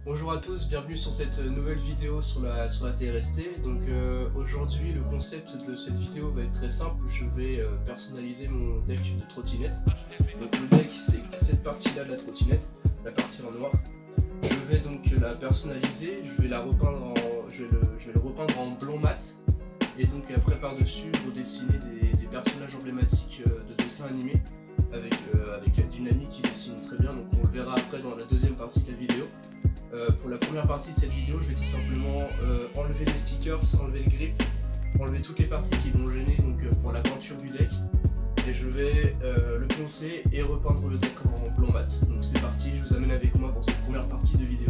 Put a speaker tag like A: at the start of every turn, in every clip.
A: Bonjour à tous, bienvenue sur cette nouvelle vidéo sur la TRST. Donc aujourd'hui le concept de cette vidéo va être très simple, je vais personnaliser mon deck de trottinette. Donc le deck c'est cette partie là de la trottinette, la partie en noir. Je vais donc la personnaliser, je vais le repeindre en blanc mat. Et donc après par dessus redessiner des personnages emblématiques de dessins animés avec la dynamique qui dessine très bien, donc on le verra après dans la deuxième partie de la vidéo. Pour la première partie de cette vidéo, je vais tout simplement enlever les stickers, enlever le grip, enlever toutes les parties qui vont gêner donc, pour la peinture du deck. Et je vais le poncer et repeindre le deck en blanc mat. Donc c'est parti, je vous amène avec moi pour cette première partie de vidéo.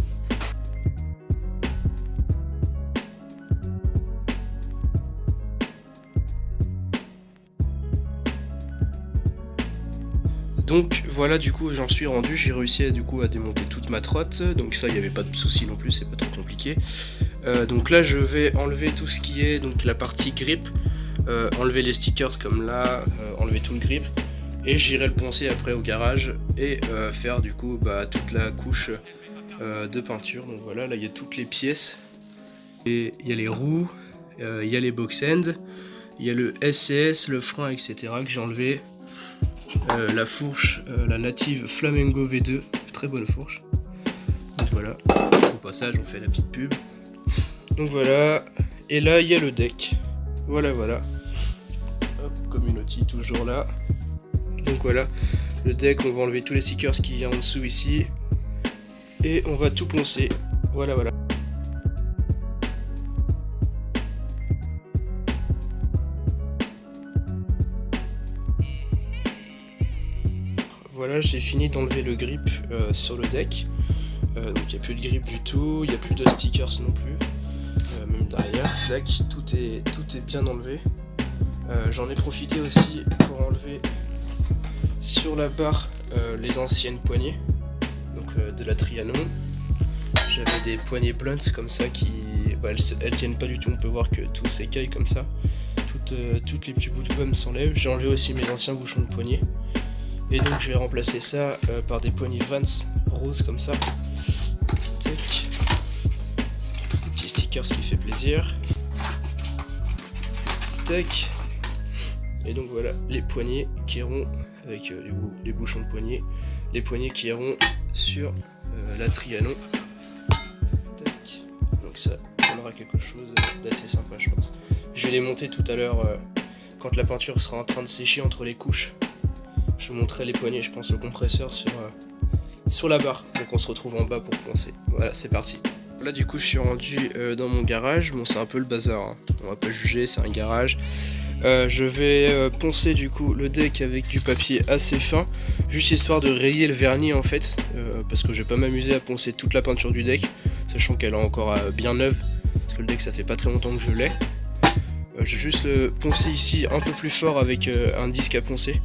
A: Donc voilà, du coup j'en suis rendu, j'ai réussi à démonter toute ma trotte, donc ça il n'y avait pas de souci non plus, c'est pas trop compliqué. Donc là je vais enlever tout ce qui est donc la partie grip, enlever les stickers comme là, enlever tout le grip, et j'irai le poncer après au garage et faire du coup toute la couche de peinture. Donc voilà, là il y a toutes les pièces, et il y a les roues, il y a les box ends, il y a le SCS, le frein, etc. que j'ai enlevé. La fourche, la native Flamengo V2, très bonne fourche. Donc voilà, au passage on fait la petite pub. Donc voilà, et là il y a le deck. Voilà. Hop, community toujours là. Donc voilà, le deck, on va enlever tous les stickers qu'il y a en dessous ici. Et on va tout poncer. Voilà. Voilà, j'ai fini d'enlever le grip sur le deck. Donc il n'y a plus de grip du tout, il n'y a plus de stickers non plus. Même derrière, tac, tout est bien enlevé. J'en ai profité aussi pour enlever sur la barre les anciennes poignées, donc de la Trianon. J'avais des poignées blunt comme ça qui elles tiennent pas du tout, on peut voir que tout s'écaille comme ça. Toutes les petits bouts de gomme s'enlèvent. J'ai enlevé aussi mes anciens bouchons de poignée. Et donc je vais remplacer ça par des poignées Vans roses comme ça. Tac. Un petit sticker, ce qui fait plaisir. Tac. Et donc voilà les poignées qui iront avec les bouchons de poignée. Les poignées qui iront sur la Trianon. Tac. Donc ça donnera quelque chose d'assez sympa, je pense. Je vais les monter tout à l'heure quand la peinture sera en train de sécher entre les couches. Je vous montrerai les poignées, je pense, le compresseur sur la barre. Donc on se retrouve en bas pour poncer. Voilà, c'est parti. Là du coup je suis rendu dans mon garage. Bon, c'est un peu le bazar, hein. On va pas juger, c'est un garage. Je vais poncer du coup le deck avec du papier assez fin, juste histoire de rayer le vernis en fait, parce que je vais pas m'amuser à poncer toute la peinture du deck, sachant qu'elle est encore bien neuve, parce que le deck ça fait pas très longtemps que je l'ai. Je vais juste le poncer ici un peu plus fort avec un disque à poncer,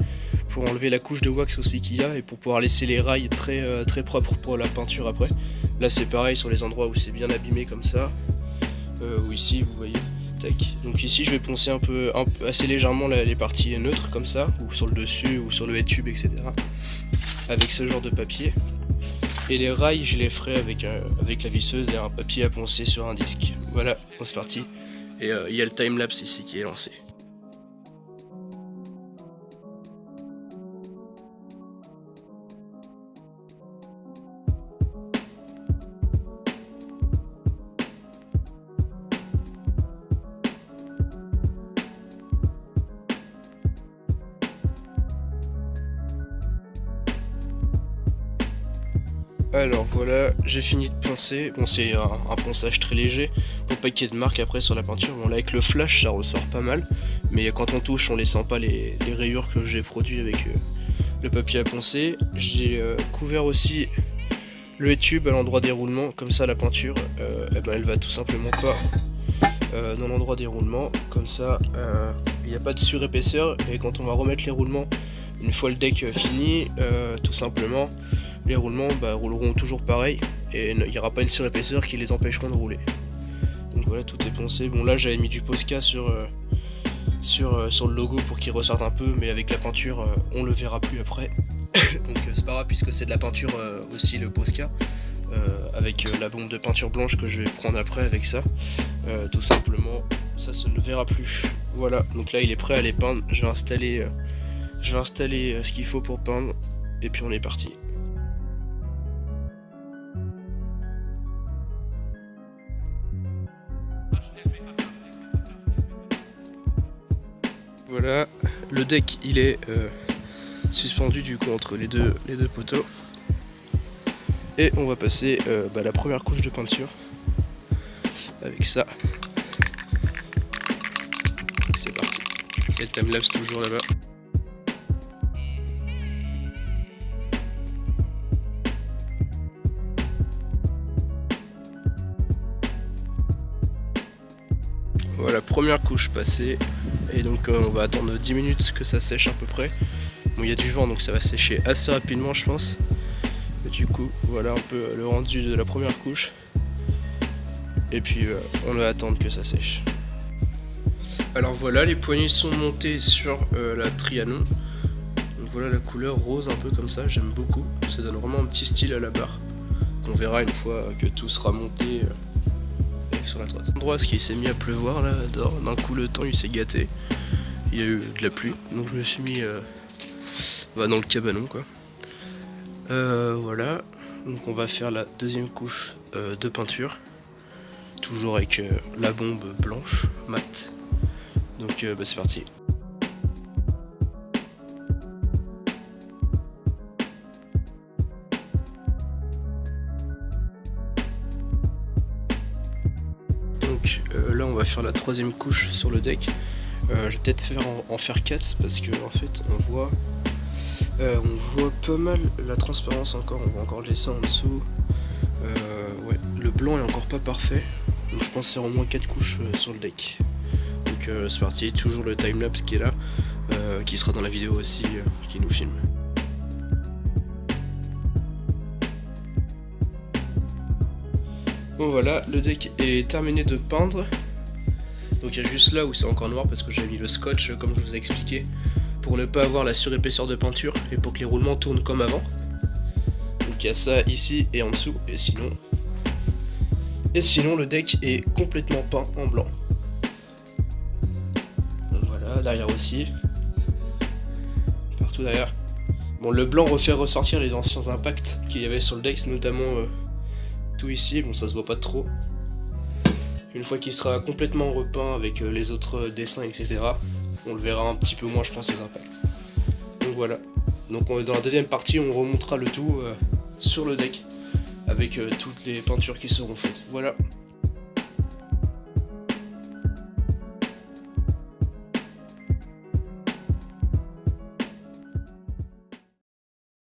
A: pour enlever la couche de wax aussi qu'il y a et pour pouvoir laisser les rails très propres pour la peinture après. Là c'est pareil sur les endroits où c'est bien abîmé comme ça, ou ici vous voyez, tac. Donc ici je vais poncer assez légèrement les parties neutres comme ça, ou sur le dessus ou sur le head tube, etc. avec ce genre de papier. Et les rails je les ferai avec la visseuse et un papier à poncer sur un disque. Voilà, c'est parti. Et il y a le timelapse ici qui est lancé. Alors voilà, j'ai fini de poncer. Bon, c'est un ponçage très léger pour pas qu'il y ait de marques après sur la peinture. Bon, là avec le flash ça ressort pas mal, mais quand on touche on les sent pas, les rayures que j'ai produit avec le papier à poncer. J'ai couvert aussi le head tube à l'endroit des roulements, comme ça la peinture elle va tout simplement pas dans l'endroit des roulements. Comme ça il n'y a pas de surépaisseur, et quand on va remettre les roulements une fois le deck fini, tout simplement les roulements rouleront toujours pareil, et il n'y aura pas une surépaisseur qui les empêcheront de rouler. Donc voilà, tout est poncé. Bon, là j'avais mis du Posca sur le logo pour qu'il ressorte un peu, mais avec la peinture on le verra plus après. Donc c'est pas grave, puisque c'est de la peinture aussi, le Posca. avec la bombe de peinture blanche que je vais prendre après avec ça. Tout simplement, ça ne verra plus. Voilà, donc là il est prêt à les peindre. Je vais installer ce qu'il faut pour peindre et puis on est parti. Voilà, le deck il est suspendu du coup entre les deux poteaux. Et on va passer la première couche de peinture avec ça. C'est parti. Et le timelapse toujours là-bas. Voilà, première couche passée. Et donc on va attendre 10 minutes que ça sèche à peu près. Bon, il y a du vent donc ça va sécher assez rapidement je pense. Et du coup voilà un peu le rendu de la première couche. Et puis on va attendre que ça sèche. Alors voilà, les poignées sont montées sur la Trianon. Donc voilà la couleur rose un peu comme ça, j'aime beaucoup. Ça donne vraiment un petit style à la barre. Qu'on verra une fois que tout sera monté sur la droite. Endroit, ce qui s'est mis à pleuvoir là, d'un coup le temps il s'est gâté. Il y a eu de la pluie, donc je me suis mis dans le cabanon quoi. Voilà, donc on va faire la deuxième couche de peinture. Toujours avec la bombe blanche, mat. Donc c'est parti. Donc là on va faire la troisième couche sur le deck. Je vais peut-être en faire 4 parce que en fait on voit pas mal la transparence encore, on va encore le laisser en dessous. Ouais, le blanc est encore pas parfait, donc je pense faire au moins 4 couches sur le deck. Donc c'est parti, toujours le timelapse qui est là, qui sera dans la vidéo aussi, qui nous filme. Bon voilà, le deck est terminé de peindre. Donc il y a juste là où c'est encore noir parce que j'ai mis le scotch comme je vous ai expliqué pour ne pas avoir la surépaisseur de peinture et pour que les roulements tournent comme avant. Donc il y a ça ici et en dessous et sinon le deck est complètement peint en blanc. Donc voilà, derrière aussi. Partout derrière. Bon, le blanc refait ressortir les anciens impacts qu'il y avait sur le deck, notamment tout ici, bon ça se voit pas trop. Une fois qu'il sera complètement repeint avec les autres dessins, etc., on le verra un petit peu moins, je pense, les impacts. Donc voilà. Donc dans la deuxième partie, on remontera le tout sur le deck avec toutes les peintures qui seront faites. Voilà.